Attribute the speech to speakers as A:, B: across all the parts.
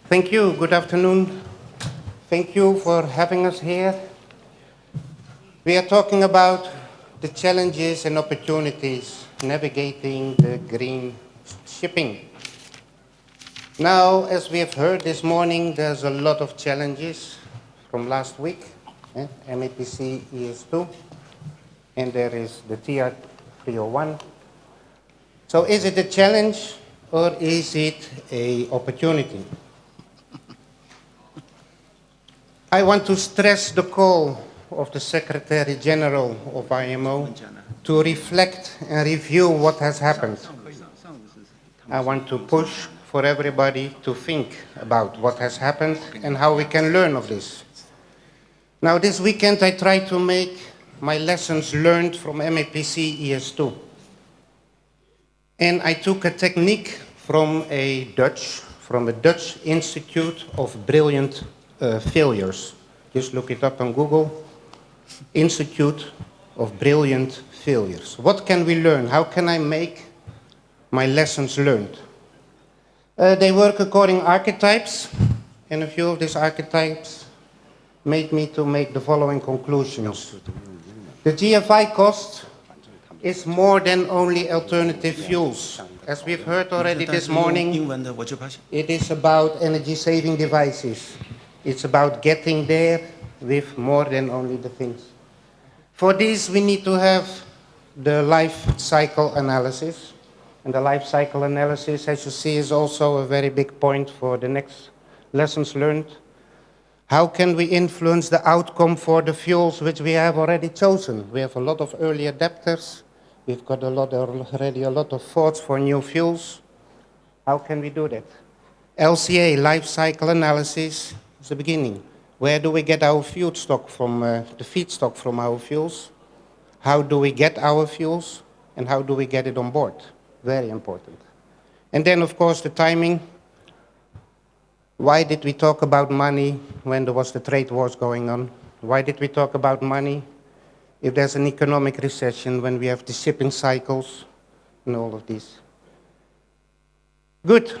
A: Thank you. Good afternoon. Thank you for having us here. We are talking about the challenges and opportunities navigating the green shipping. Now, as we have heard this morning, there's a lot of challenges from last week, MAPC ES2, and there is the TR 301. So is it a challenge or is it an opportunity? I want to stress the call of the Secretary General of IMO to reflect and review what has happened. I want to push for everybody to think about what has happened and how we can learn of this. Now, this weekend I tried to make my lessons learned from MAPC ES2. And I took a technique from a Dutch Institute of Brilliant Failures. Just look it up on Google. Institute of Brilliant Failures. What can we learn? How can I make my lessons learned? They work according archetypes, and a few of these archetypes made me to make the following conclusions. The GFI cost is more than only alternative fuels. As we've heard already this morning, it is about energy-saving devices. It's about getting there with more than only the things. For this, we need to have the life cycle analysis. And the life cycle analysis, as you see, is also a very big point for the next lessons learned. How can we influence the outcome for the fuels which we have already chosen? We have a lot of early adapters. We've got already a lot of thoughts for new fuels. How can we do that? LCA, life cycle analysis, is the beginning. Where do we get our feedstock from, the feedstock from our fuels? How do we get our fuels? And how do we get it on board? Very important. And then, of course, the timing. Why did we talk about money when there was the trade wars going on? Why did we talk about money if there's an economic recession, when we have the shipping cycles and all of this? Good.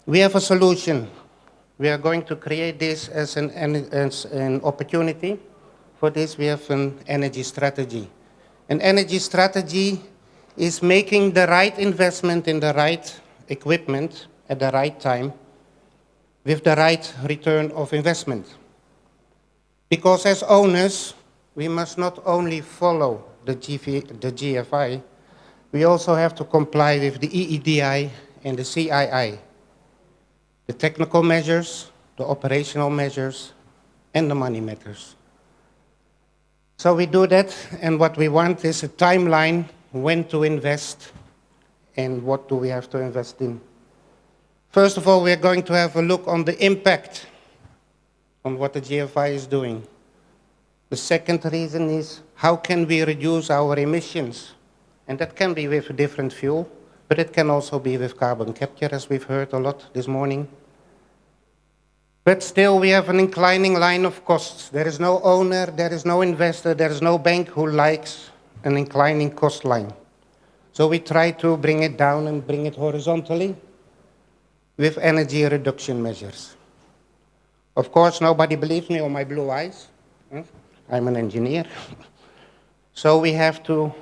A: We have a solution. We are going to create this as an opportunity. For this, we have an energy strategy. An energy strategy is making the right investment in the right equipment at the right time with the right return of investment. Because as owners, we must not only follow the GFI, we also have to comply with the EEDI and the CII, the technical measures, the operational measures, and the money matters. So we do that, and what we want is a timeline when to invest and what do we have to invest in. First of all, we're going to have a look on the impact on what the GFI is doing. The second reason is how can we reduce our emissions? And that can be with a different fuel, but it can also be with carbon capture, as we've heard a lot this morning. But still, we have an inclining line of costs. There is no owner, there is no investor, there is no bank who likes an inclining cost line. So we try to bring it down and bring it horizontally with energy reduction measures. Of course, nobody believes me or my blue eyes. I'm an engineer. So we have to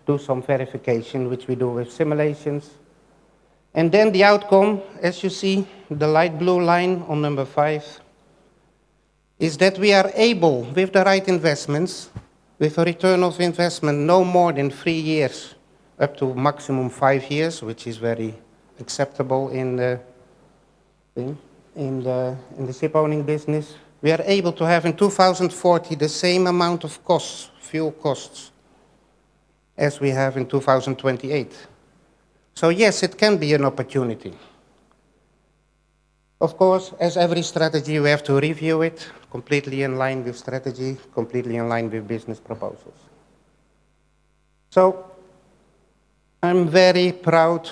A: do some verification, which we do with simulations. And then the outcome, as you see, the light blue line on number 5, is that we are able, with the right investments, with a return of investment no more than 3 years, up to maximum 5 years, which is very acceptable in the ship owning business. We are able to have in 2040 the same amount of costs, fuel costs, as we have in 2028. So yes, it can be an opportunity. Of course, as every strategy, we have to review it, completely in line with strategy, completely in line with business proposals. So I'm very proud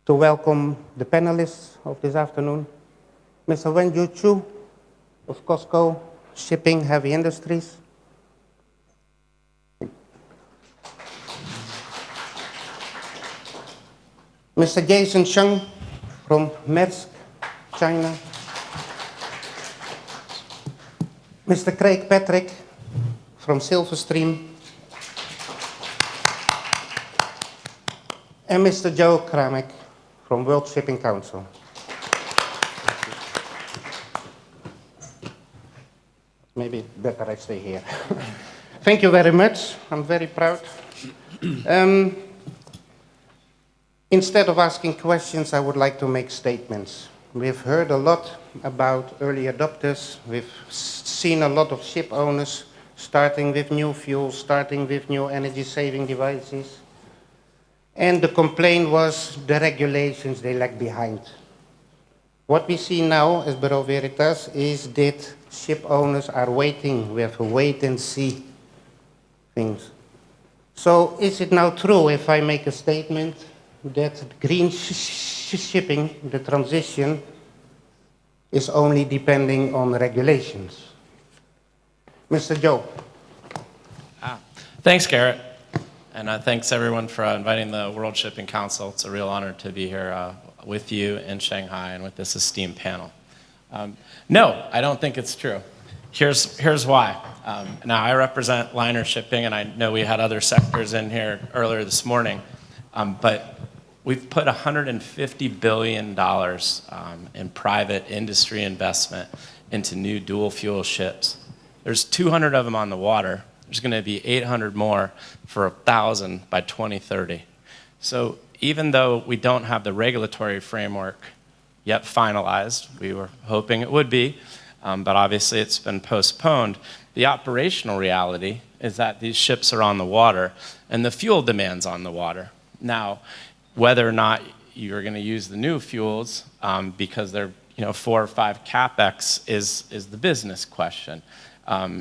A: to welcome the panelists of this afternoon. Mr. Wenyu of Cosco, Shipping Heavy Industries. Mr. Sheng from Maersk, China. Mr. Craig Patrick from Silverstream. And Mr. Joe Kramek from World Shipping Council. Maybe better I stay here. Thank you very much. I'm very proud. Instead of asking questions, I would like to make statements. We've heard a lot about early adopters. We've seen a lot of ship owners starting with new fuels, starting with new energy-saving devices. And the complaint was the regulations, they lag behind. What we see now as Bureau Veritas is that ship owners are waiting. We have a wait and see things. So is it now true if I make a statement that green shipping, the transition, is only depending on regulations? Mr. Joe.
B: Thanks, Gerrit. And thanks everyone for inviting the World Shipping Council. It's a real honor to be here with you in Shanghai and with this esteemed panel. No, I don't think it's true. Here's why. Now, I represent liner shipping, and I know we had other sectors in here earlier this morning, but we've put $150 billion in private industry investment into new dual fuel ships. There's 200 of them on the water. There's going to be 800 more for 1,000 by 2030. So even though we don't have the regulatory framework yet finalized, we were hoping it would be, but obviously it's been postponed, the operational reality is that these ships are on the water and the fuel demand's on the water. Now, whether or not you're going to use the new fuels because they're 4 or 5 capex is the business question.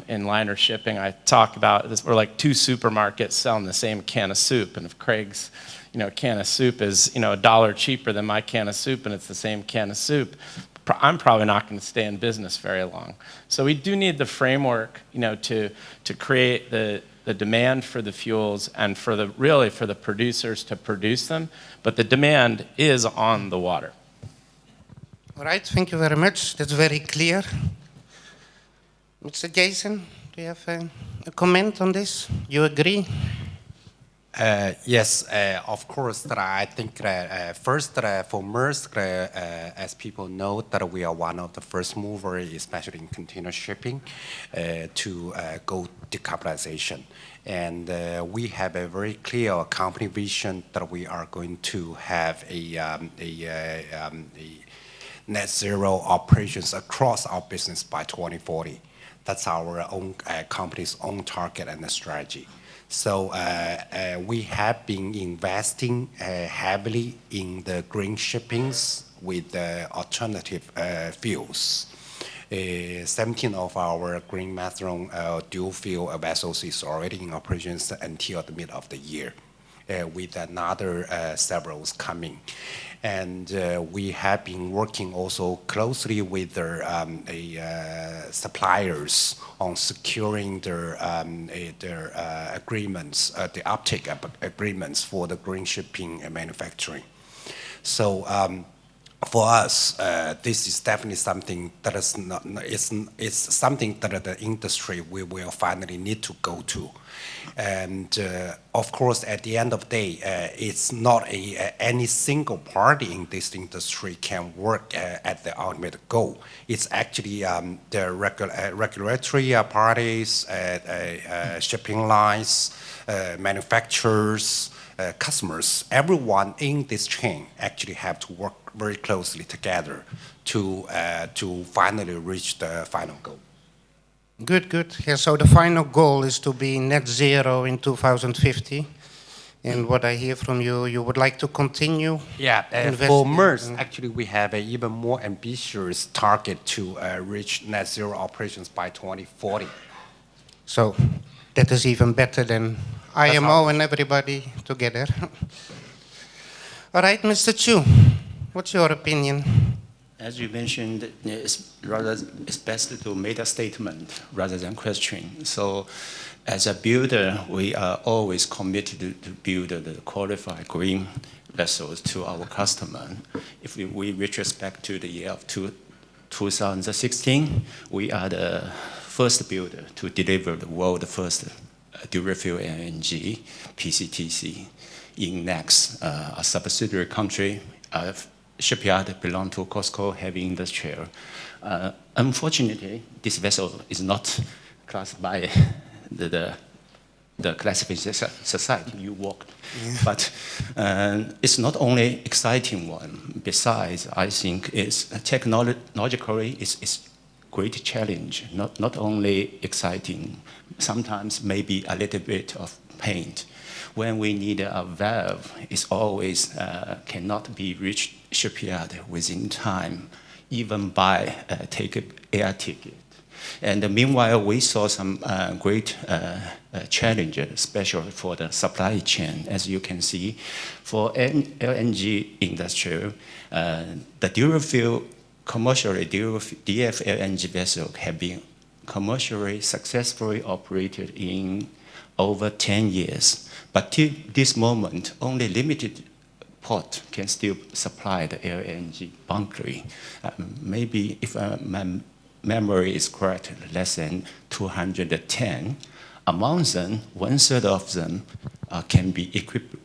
B: In liner shipping, I talk about this, we're like 2 supermarkets selling the same can of soup, and if Craig's can of soup is $1 cheaper than my can of soup and it's the same can of soup, I'm probably not going to stay in business very long. So we do need the framework to create the demand for the fuels and for the producers to produce them, but the demand is on the water.
A: All right, thank you very much. That's very clear. Mr. Jason, do you have a comment on this? You agree?
C: Yes, of course. I think first for Maersk, as people know, that we are one of the first movers, especially in container shipping, to go decarbonization. And we have a very clear company vision that we are going to have a net zero operations across our business by 2040. That's our own company's own target and the strategy. So we have been investing heavily in the green shippings with alternative fuels. 17 of our green methanol dual fuel vessels is already in operations until the middle of the year, with another several coming. And we have been working also closely with their suppliers on securing their agreements, the uptake agreements for the green shipping and manufacturing. So for us, this is definitely something that is not, it's something that the industry we will finally need to go to. And of course, at the end of the day, it's not any single party in this industry can work at the ultimate goal. It's actually the regulatory parties, shipping lines, manufacturers, customers, everyone in this chain actually have to work very closely together to finally reach the final goal.
A: Good, good. Yeah, so the final goal is to be net zero in 2050. And what I hear from you, you would like to continue?
C: Yeah, for Maersk, actually we have an even more ambitious target to reach net zero operations by 2040.
A: So that is even better than IMO and everybody together. All right, Mr. Chu, what's your opinion?
D: As you mentioned, it's best to make a statement rather than question. So As a builder, we are always committed to build the qualified green vessels to our customer. If we retrospect to the year of 2016, we are the first builder to deliver the world's first dual-fuel LNG PCTC in next, a subsidiary country, shipyard belong to Cosco Heavy Industrial. Unfortunately, this vessel is not classified the classification society you worked. But it's not only exciting one. Besides, I think it's technologically it's great challenge. Not only exciting, sometimes maybe a little bit of pain. When we need a valve, it's always cannot be reached shipyard within time, even by take an air ticket. And meanwhile, we saw some great challenges, especially for the supply chain. As you can see, for LNG industry, the dual-fuel commercially DF LNG vessels have been commercially successfully operated in over 10 years. But till this moment, only limited port can still supply the LNG bunkering. Maybe if my memory is correct, less than 210. Among them, 1/3 of them can be equipped,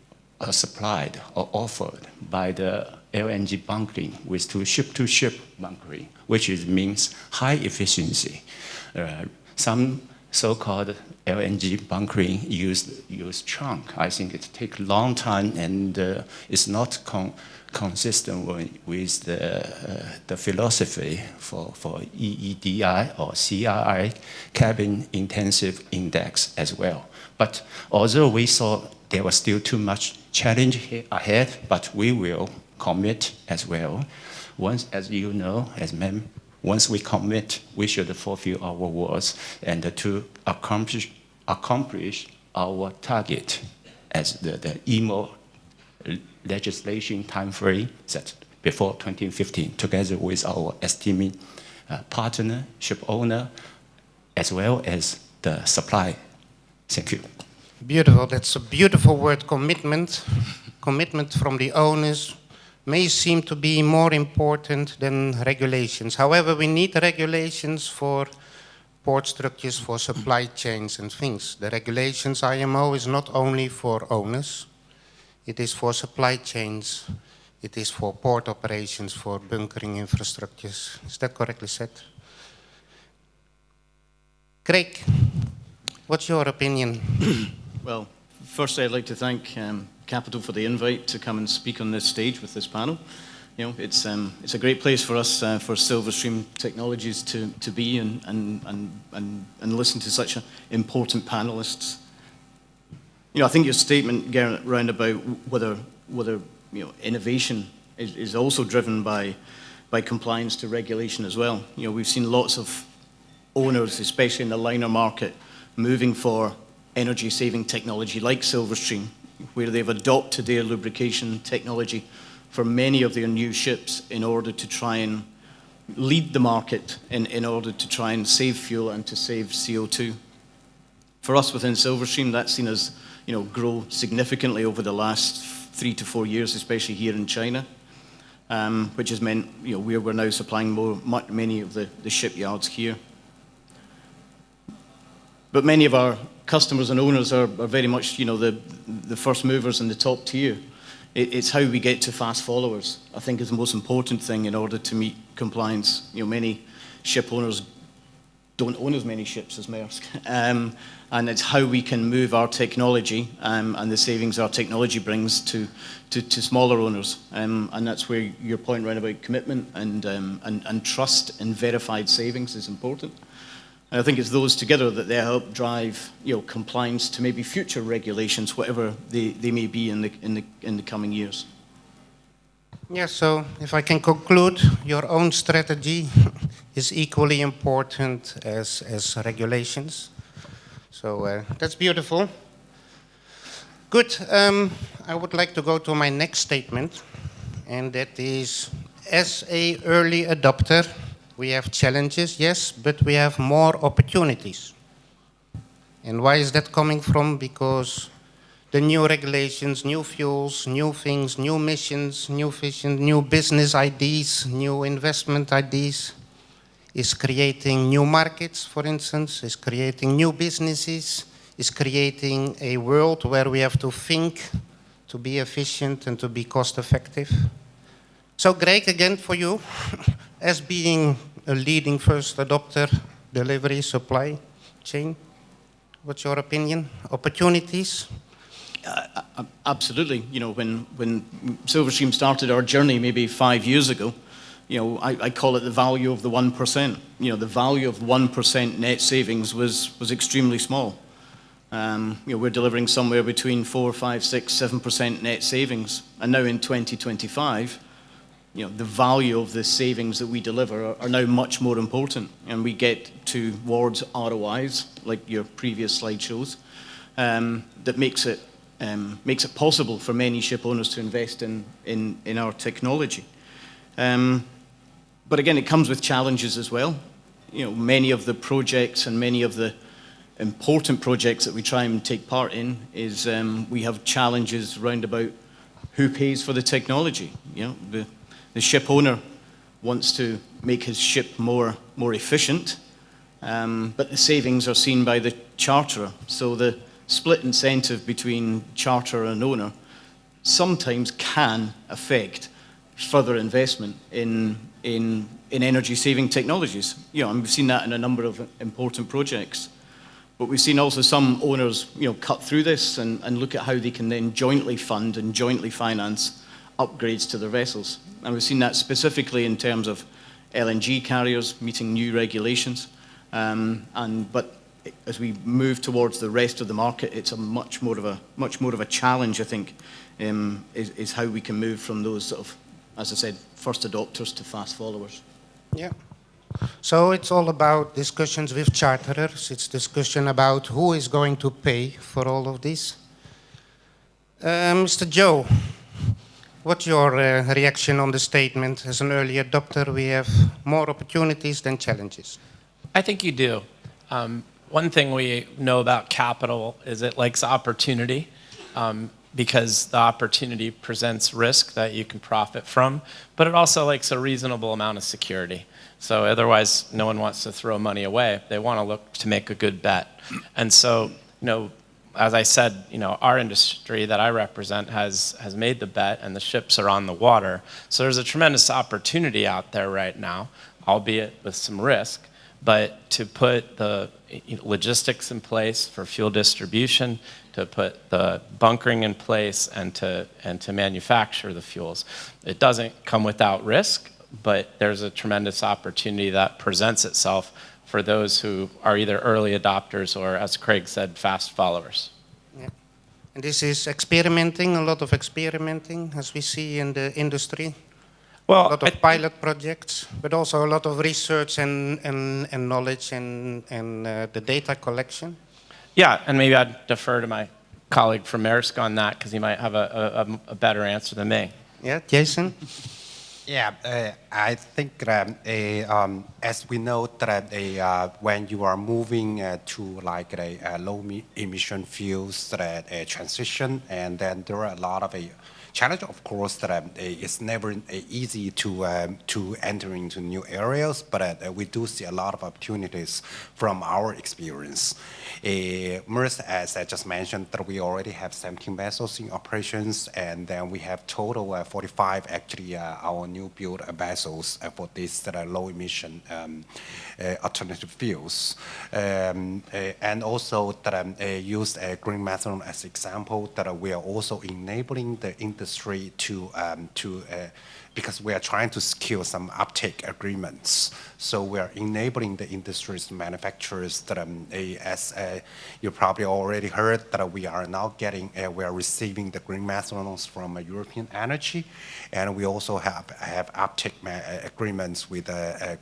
D: supplied or offered by the LNG bunkering with ship-to-ship bunkering, which means high efficiency. Some so-called LNG bunkering use trunk. I think it takes a long time and it's not consistent with the philosophy for EEDI or CRI, cabin intensive index as well. But although we saw there was still too much challenge ahead, but we will commit as well. Once, as you know, once we commit, we should fulfill our words and to accomplish our target as the IMO legislation timeframe set before 2015, together with our esteemed partner, ship owner, as well as the supply. Thank you.
A: Beautiful. That's a beautiful word, commitment. Commitment from the owners may seem to be more important than regulations. However, we need regulations for port structures, for supply chains and things. The regulations IMO is not only for owners, it is for supply chains, it is for port operations, for bunkering infrastructures. Is that correctly said? Craig, what's your opinion?
E: Well, first I'd like to thank Capital for the invite to come and speak on this stage with this panel. You know, it's a great place for us, for Silverstream Technologies to be and listen to such important panelists. You know, I think your statement, Gerrit, round about whether you know, innovation is also driven by compliance to regulation as well. You know, we've seen lots of owners, especially in the liner market, moving for energy-saving technology like Silverstream, where they've adopted their lubrication technology for many of their new ships in order to try and lead the market in order to try and save fuel and to save CO2. For us within Silverstream, that's seen us, you know, grow significantly over the last 3 to 4 years, especially here in China, which has meant, you know, we're now supplying many of the shipyards here. But many of our customers and owners are very much, you know, the first movers in the top tier. It's how we get to fast followers, I think, is the most important thing in order to meet compliance. You know, many ship owners don't own as many ships as Maersk. And it's how we can move our technology and the savings our technology brings to smaller owners. And that's where your point around about commitment and trust and verified savings is important. And I think it's those together that they help drive, you know, compliance to maybe future regulations, whatever they may be in the coming years.
A: Yeah, so if I can conclude, your own strategy is equally important as regulations. So that's beautiful. Good. I would like to go to my next statement, and that is, as an early adopter, we have challenges, yes, but we have more opportunities. And why is that coming from? Because the new regulations, new fuels, new things, new missions, new vision, new business ideas, new investment ideas is creating new markets, for instance, is creating new businesses, is creating a world where we have to think to be efficient and to be cost effective. So Greg, again for you, as being a leading first adopter, delivery, supply chain, what's your opinion? Opportunities?
E: Absolutely. You know, when Silverstream started our journey maybe 5 years ago, you know, I call it the value of the 1%. You know, the value of 1% net savings was extremely small. You know, we're delivering somewhere between 4, 5, 6, 7% net savings. And now in 2025, you know, the value of the savings that we deliver are now much more important. And we get towards ROIs, like your previous slide shows, that makes it possible for many ship owners to invest in our technology. But again, it comes with challenges as well. You know, many of the projects and many of the important projects that we try and take part in is we have challenges round about who pays for the technology. You know, the ship owner wants to make his ship more efficient, but the savings are seen by the charterer. So the split incentive between charterer and owner sometimes can affect further investment in energy-saving technologies. You know, and we've seen that in a number of important projects. But we've seen also some owners, you know, cut through this and look at how they can then jointly fund and jointly finance upgrades to their vessels. And we've seen that specifically in terms of LNG carriers meeting new regulations. But as we move towards the rest of the market, it's a much more of a challenge, I think, is how we can move from those sort of, as I said, first adopters to fast followers.
A: Yeah. So it's all about discussions with charterers. It's discussion about who is going to pay for all of this. Mr. Joe, what's your reaction on the statement? As an early adopter, we have more opportunities than challenges.
B: I think you do. One thing we know about capital is it likes opportunity because the opportunity presents risk that you can profit from, but it also likes a reasonable amount of security. So otherwise, no one wants to throw money away. They want to look to make a good bet. And so, you know, as I said, you know, our industry that I represent has made the bet, and the ships are on the water. So there's a tremendous opportunity out there right now, albeit with some risk. But to put the logistics in place for fuel distribution, to put the bunkering in place, and to manufacture the fuels, it doesn't come without risk. But there's a tremendous opportunity that presents itself for those who are either early adopters or, as Craig said, fast followers.
A: Yeah. And this is experimenting, a lot of experimenting, as we see in the industry.
B: Well,
A: a lot of pilot projects, but also a lot of research and knowledge and the data collection.
B: Yeah, and maybe I'd defer to my colleague from Maersk on that, because he might have a better answer than me.
A: Yeah, Jason?
C: Yeah, I think that as we know that when you are moving to like a low emission fuels transition, and then there are a lot of challenge, of course, that it's never easy to enter into new areas, but we do see a lot of opportunities from our experience. Maersk, as I just mentioned, that we already have 17 vessels in operations, and then we have total 45 actually our new build vessels for this low emission alternative fuels. And also that use green methanol as example, that we are also enabling the industry to because we are trying to secure some uptake agreements. So we are enabling the industry's manufacturers that as you probably already heard, that we are now getting, we are receiving the green methanols from European Energy, and we also have uptake agreements with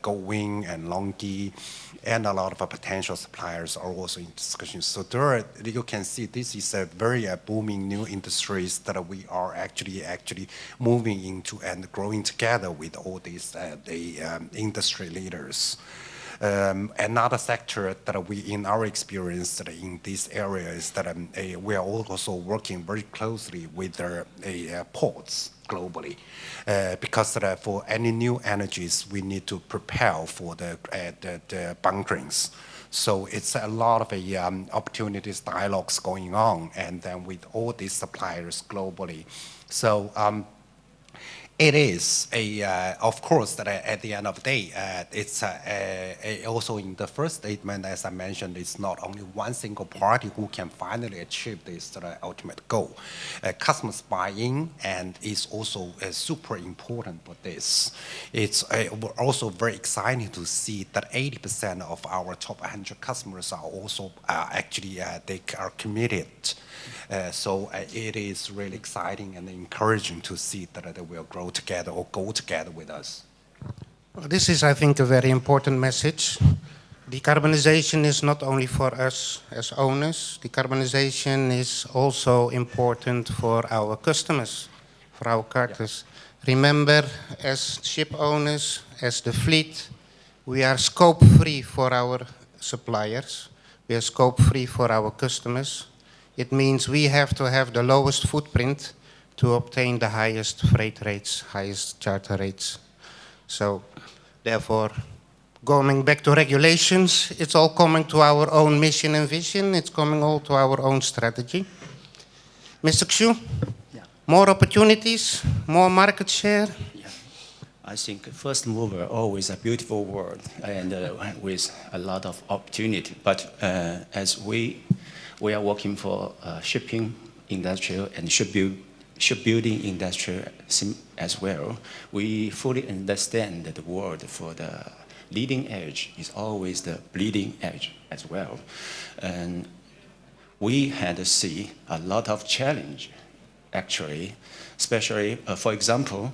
C: Goldwing and Longyi, and a lot of potential suppliers are also in discussion. So there are, you can see this is a very booming new industries that we are actually moving into and growing together with all these the industry leaders. Another sector that we, in our experience in this area, is that we are also working very closely with the ports globally, because for any new energies, we need to prepare for the bunkerings. So it's a lot of opportunities, dialogues going on, and then with all these suppliers globally. So it is of course, that at the end of the day, it's also in the first statement, as I mentioned, it's not only one single party who can finally achieve this ultimate goal. Customers buy-in, and it's also super important for this. It's also very exciting to see that 80% of our top 100 customers are also actually they are committed. So it is really exciting and encouraging to see that they will grow together or go together with us.
A: Well, this is, I think, a very important message. Decarbonization is not only for us as owners. Decarbonization is also important for our customers, for our carters. Yeah. Remember, as ship owners, as the fleet, we are scope-free for our suppliers. We are scope-free for our customers. It means we have to have the lowest footprint to obtain the highest freight rates, highest charter rates. So, therefore, going back to regulations, it's all coming to our own mission and vision. It's coming all to our own strategy. Mr. Xu, yeah. More opportunities, more market share?
D: Yeah. I think first mover always a beautiful word and with a lot of opportunity. But as we are working for shipping industrial and shipbuilding industry as well. We fully understand that the word for the leading edge is always the bleeding edge as well. And we had to see a lot of challenge, actually, especially, for example,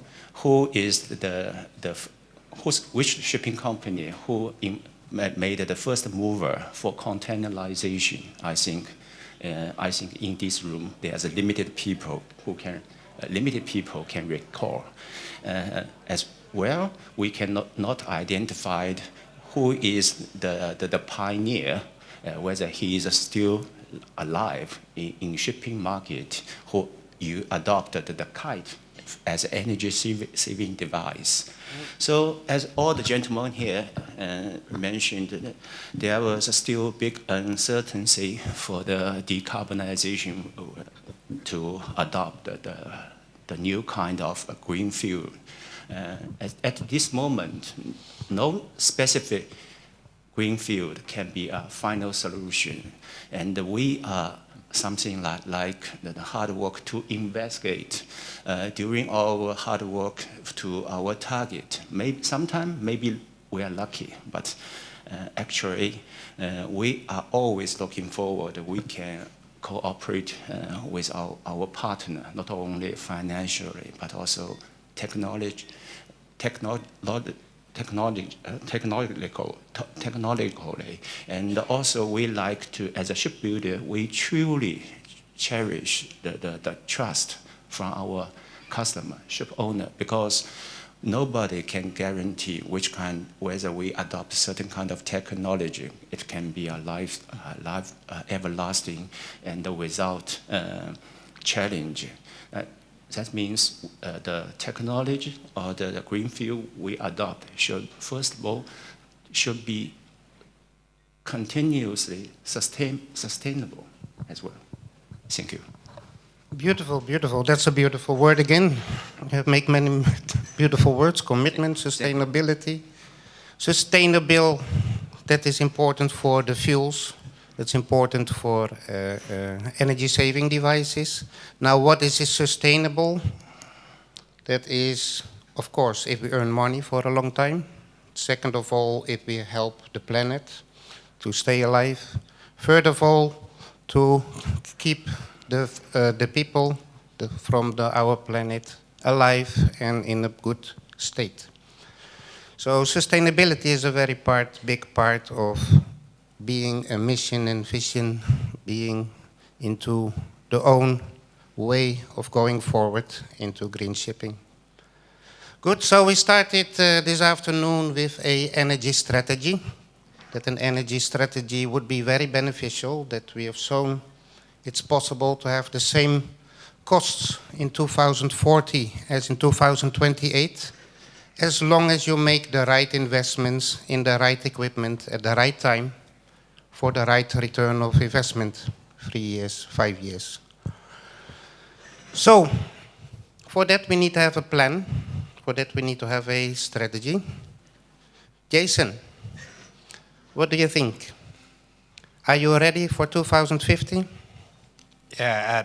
D: which shipping company who made the first mover for containerization. I think in this room there's a limited people can recall. As well, we cannot identify who is the pioneer, whether he is still alive in shipping market, who you adopted the kite as an energy saving device. So as all the gentlemen here mentioned, there was still big uncertainty for the decarbonization to adopt the new kind of green fuel. At this moment, no specific green field can be a final solution. And we are something like the hard work to investigate during our hard work to our target. Sometimes maybe we are lucky, but actually we are always looking forward. We can cooperate with our partner, not only financially, but also technologically, and also we like to, as a shipbuilder, we truly cherish the trust from our customer, ship owner, because nobody can guarantee whether we adopt certain kind of technology. It can be a life everlasting and without challenge. That means the technology or the green fuel we adopt should, first of all, should be continuously sustainable as well. Thank you.
A: Beautiful, beautiful. That's a beautiful word again. You make many beautiful words: commitment, sustainability. Sustainable, that is important for the fuels. That's important for energy-saving devices. Now, what is sustainable? That is, of course, if we earn money for a long time. Second of all, if we help the planet to stay alive. Third of all, to keep the people from our planet alive and in a good state. So sustainability is a very big part of being a mission and vision, being into the own way of going forward into green shipping. Good, so we started this afternoon with an energy strategy. that an energy strategy would be very beneficial, that we have shown it's possible to have the same costs in 2040 as in 2028, as long as you make the right investments in the right equipment at the right time for the right return of investment, 3 years, 5 years. So, for that we need to have a plan. For that we need to have a strategy. Jason, what do you think? Are you ready for 2050?
C: Yeah,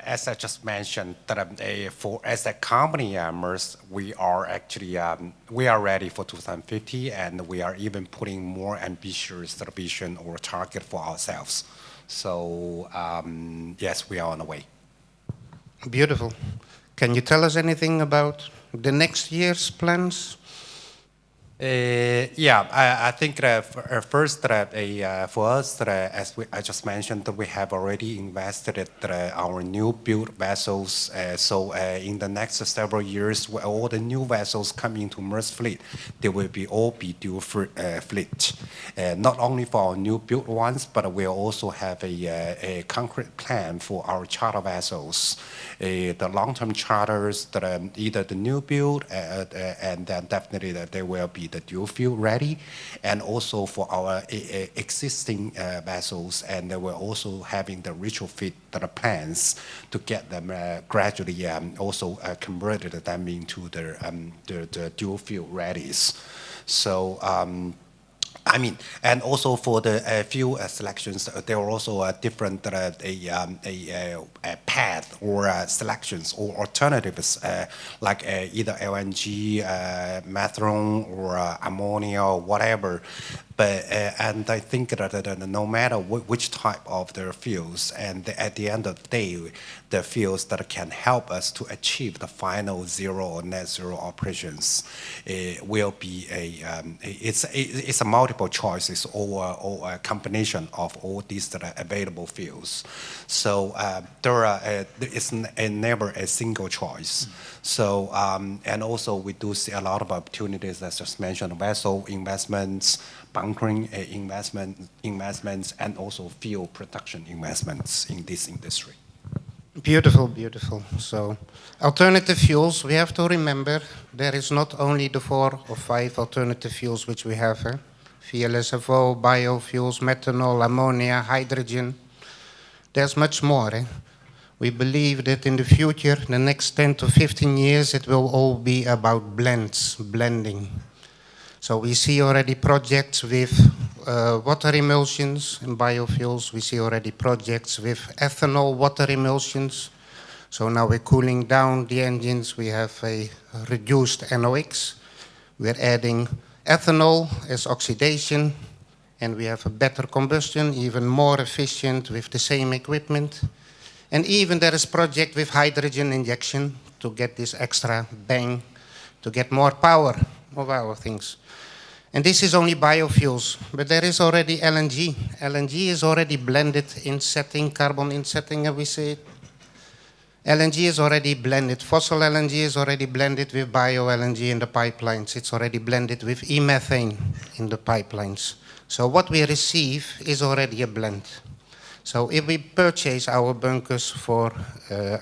C: as I just mentioned, that as a company, Maersk, we are actually we are ready for 2050, and we are even putting more ambitious vision or target for ourselves. So yes, we are on the way.
A: Beautiful. Can you tell us anything about the next year's plans?
C: I think first for us, as I just mentioned, we have already invested our new build vessels. So in the next several years, all the new vessels coming into Maersk fleet, they will all be dual fleet. Not only for our new built ones, but we also have a concrete plan for our charter vessels. The long-term charters, either the new build, and then definitely that they will be the dual fuel ready, and also for our existing vessels, and we're also having the retrofit plans to get them gradually also converted them into the dual fuel readies. So I mean, and also for the fuel selections, there are also different path or selections or alternatives like either LNG, methane, or ammonia, or whatever. But and I think that no matter which type of the fuels, and at the end of the day, the fuels that can help us to achieve the final zero or net zero operations will be it's a multiple choices or a combination of all these available fuels. So it's never a single choice. So and also we do see a lot of opportunities, as just mentioned, vessel investments, bunkering investments, and also fuel production investments in this industry.
A: Beautiful, beautiful. So, alternative fuels, we have to remember there is not only the 4 or 5 alternative fuels which we have, VLSFO, biofuels, methanol, ammonia, hydrogen. There's much more. We believe that in the future, the next 10 to 15 years, it will all be about blends, blending. So we see already projects with water emulsions and biofuels. We see already projects with ethanol water emulsions. So now we're cooling down the engines. We have a reduced NOx. We're adding ethanol as oxidation, and we have a better combustion, even more efficient with the same equipment. And even there is project with hydrogen injection to get this extra bang, to get more power of our things. And this is only biofuels, but there is already LNG. LNG is already blended in setting, carbon in setting, and we say LNG is already blended. Fossil LNG is already blended with bio-LNG in the pipelines. It's already blended with e-methane in the pipelines. So what we receive is already a blend. So if we purchase our bunkers for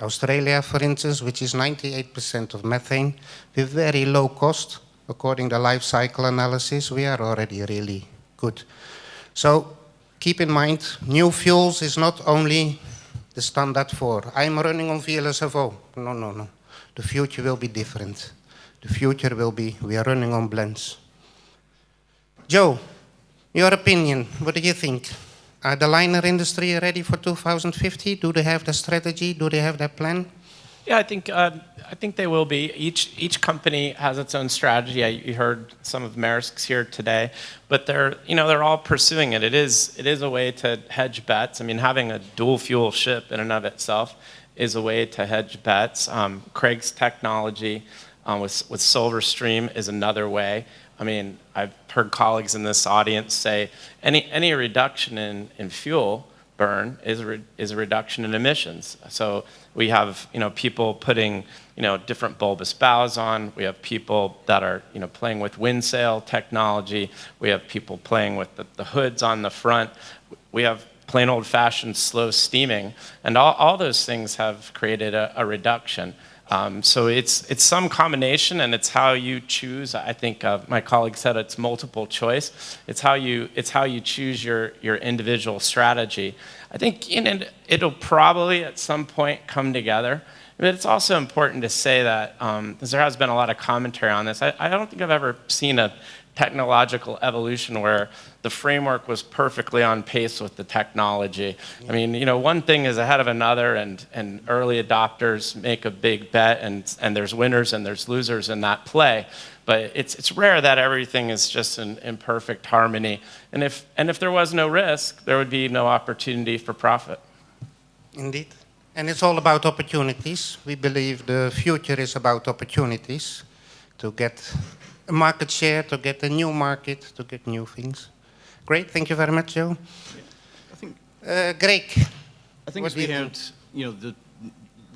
A: Australia, for instance, which is 98% of methane, with very low cost, according to life cycle analysis, we are already really good. So keep in mind, new fuels is not only the standard 4. I'm running on VLSFO. No, no, no. The future will be different. The future will be, we are running on blends. Joe, your opinion, what do you think? Are the liner industry ready for 2050? Do they have the strategy? Do they have that plan?
B: Yeah, I think they will be. Each company has its own strategy. You heard some of Maersk's here today, but they're all pursuing it. It is a way to hedge bets. I mean, having a dual fuel ship in and of itself is a way to hedge bets. Craig's technology with Silverstream is another way. I mean, I've heard colleagues in this audience say any reduction in fuel burn is a reduction in emissions. So we have people putting different bulbous bows on. We have people that are playing with wind sail technology. We have people playing with the hoods on the front. We have plain old-fashioned slow steaming, and all those things have created a reduction. So it's some combination, and it's how you choose. I think my colleague said it's multiple choice. It's how you choose your individual strategy. I think it'll probably at some point come together. But it's also important to say that, because there has been a lot of commentary on this, I don't think I've ever seen a technological evolution where the framework was perfectly on pace with the technology. I mean, one thing is ahead of another, and early adopters make a big bet, and there's winners and there's losers in that play. But it's rare that everything is just in perfect harmony. And if there was no risk, there would be no opportunity for profit.
A: Indeed. And it's all about opportunities. We believe the future is about opportunities to get a market share, to get a new market, to get new things. Great, thank you very much, Joe.
E: I think,
A: Greg.
E: I think as we heard,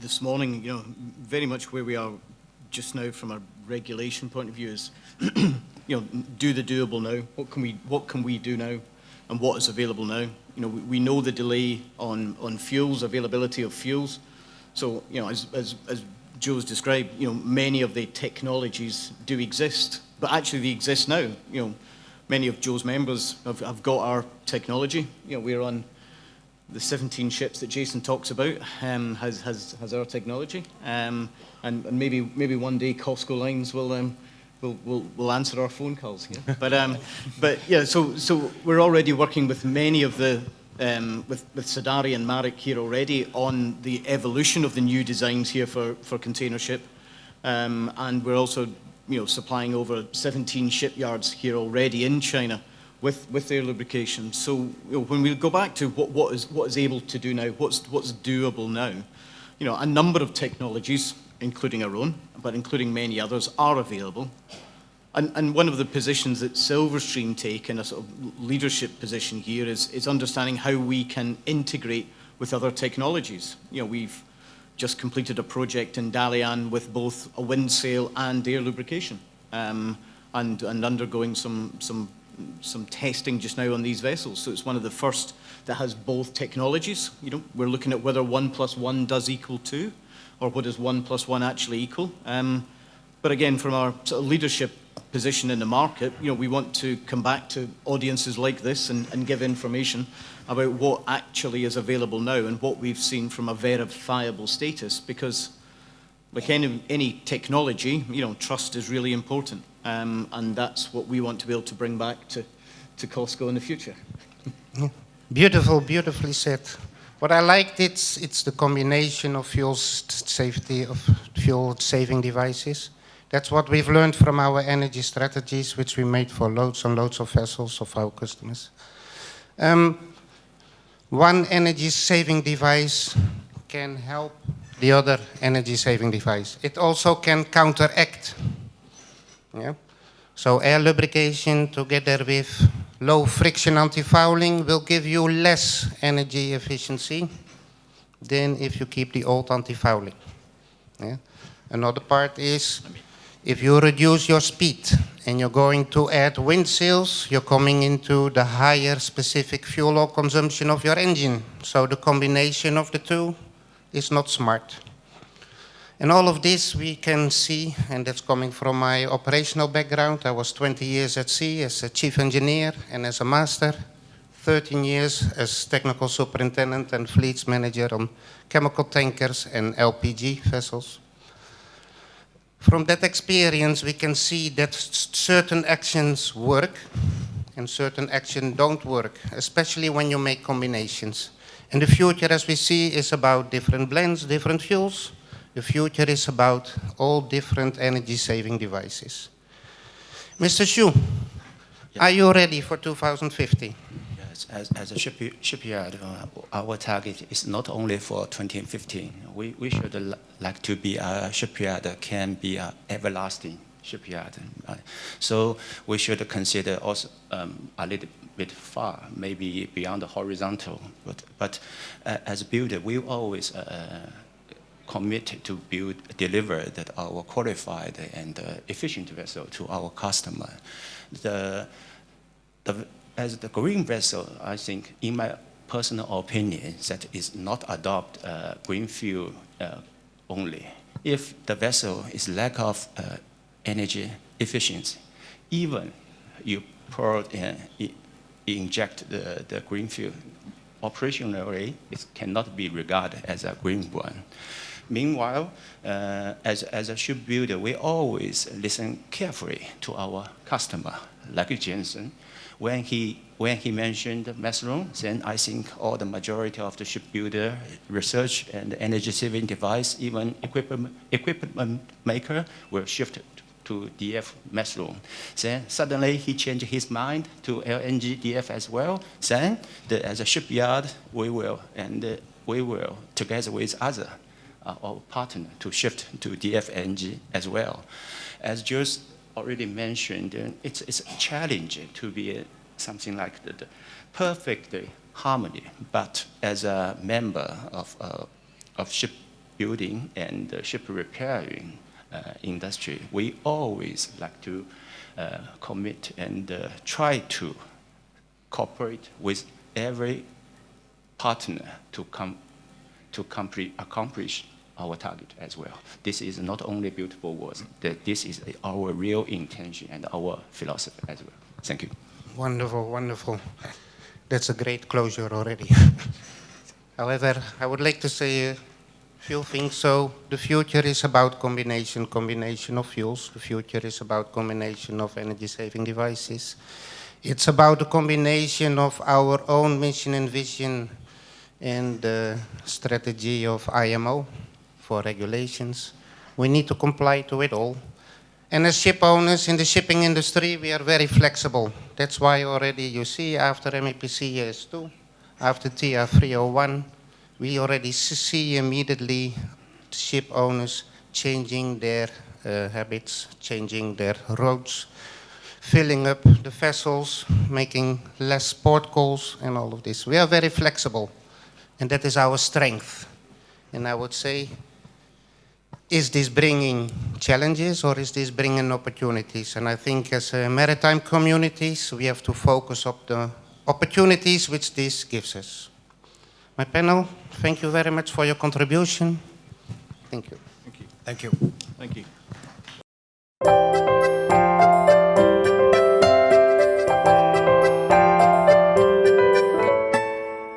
E: this morning, very much where we are just now from a regulation point of view is, do the doable now. What can we do now, and what is available now? We know the delay on fuels, availability of fuels. So, as Joe's described, many of the technologies do exist, but actually they exist now. Many of Joe's members have got our technology. We're on the 17 ships that Jason talks about, has our technology, and maybe one day Cosco lines will answer our phone calls. Yeah? But yeah, so we're already working with many of the with Sadari and Maersk here already on the evolution of the new designs here for container ship, and we're also supplying over 17 shipyards here already in China with their lubrication. So when we go back to what is able to do now, what's doable now, a number of technologies, including our own, but including many others, are available. And one of the positions that Silverstream take in a sort of leadership position here is understanding how we can integrate with other technologies. We've just completed a project in Dalian with both a wind sail and air lubrication, and undergoing some testing just now on these vessels. So it's one of the first that has both technologies. We're looking at whether 1 + 1 does equal 2, or what does 1 + 1 actually equal. But again, from our sort of leadership position in the market, we want to come back to audiences like this and give information about what actually is available now and what we've seen from a verifiable status, because like any technology, trust is really important, and that's what we want to be able to bring back to Cosco in the future.
A: Beautifully said. What I liked, it's the combination of fuel safety, of fuel saving devices. That's what we've learned from our energy strategies, which we made for loads and loads of vessels of our customers. One energy saving device can help the other energy saving device. It also can counteract. Yeah? So air lubrication together with low friction anti-fouling will give you less energy efficiency than if you keep the old anti-fouling. Yeah? Another part is, if you reduce your speed and you're going to add wind sails, you're coming into the higher specific fuel oil consumption of your engine. So the combination of the two is not smart. And all of this we can see, and that's coming from my operational background. I was 20 years at sea as a chief engineer and as a master, 13 years as technical superintendent and fleets manager on chemical tankers and LPG vessels. From that experience, we can see that certain actions work and certain actions don't work, especially when you make combinations. And the future, as we see, is about different blends, different fuels. The future is about all different energy-saving devices. Mr. Xu, are you ready for 2050?
D: As a shipyard, our target is not only for 2015. We should like to be a shipyard that can be an everlasting shipyard. So we should consider also a little bit far, maybe beyond the horizontal. But as a builder, we always commit to deliver that our qualified and efficient vessel to our customer. As the green vessel, I think, in my personal opinion, that is not adopt green fuel only. If the vessel is lack of energy efficiency, even you inject the green fuel, operationally, it cannot be regarded as a green one. Meanwhile, as a shipbuilder, we always listen carefully to our customer, like Jensen. When he mentioned Maersk, then I think all the majority of the shipbuilder, research and energy saving device, even equipment maker will shift to DF Maersk. Then suddenly he changed his mind to LNG DF as well. Then as a shipyard, we will together with other our partner to shift to DFNG as well. As just already mentioned, it's challenging to be something like the perfect harmony. But as a member of shipbuilding and ship repairing industry, we always like to commit and try to cooperate with every partner to accomplish our target as well. This is not only beautiful words, this is our real intention and our philosophy as well. Thank you.
A: Wonderful, wonderful. That's a great closure already. However, I would like to say a few things. So the future is about combination of fuels. The future is about combination of energy-saving devices. It's about the combination of our own mission and vision and the strategy of IMO for regulations. We need to comply to it all. And as ship owners in the shipping industry, we are very flexible. That's why already you see after MEPC ES2, after TR 301, we already see immediately ship owners changing their habits, changing their roads, filling up the vessels, making less port calls and all of this. We are very flexible. And that is our strength. And I would say, is this bringing challenges or is this bringing opportunities? And I think as maritime communities, we have to focus on the opportunities which this gives us. My panel, thank you very much for your contribution. Thank you.
C: Thank you.
E: Thank you.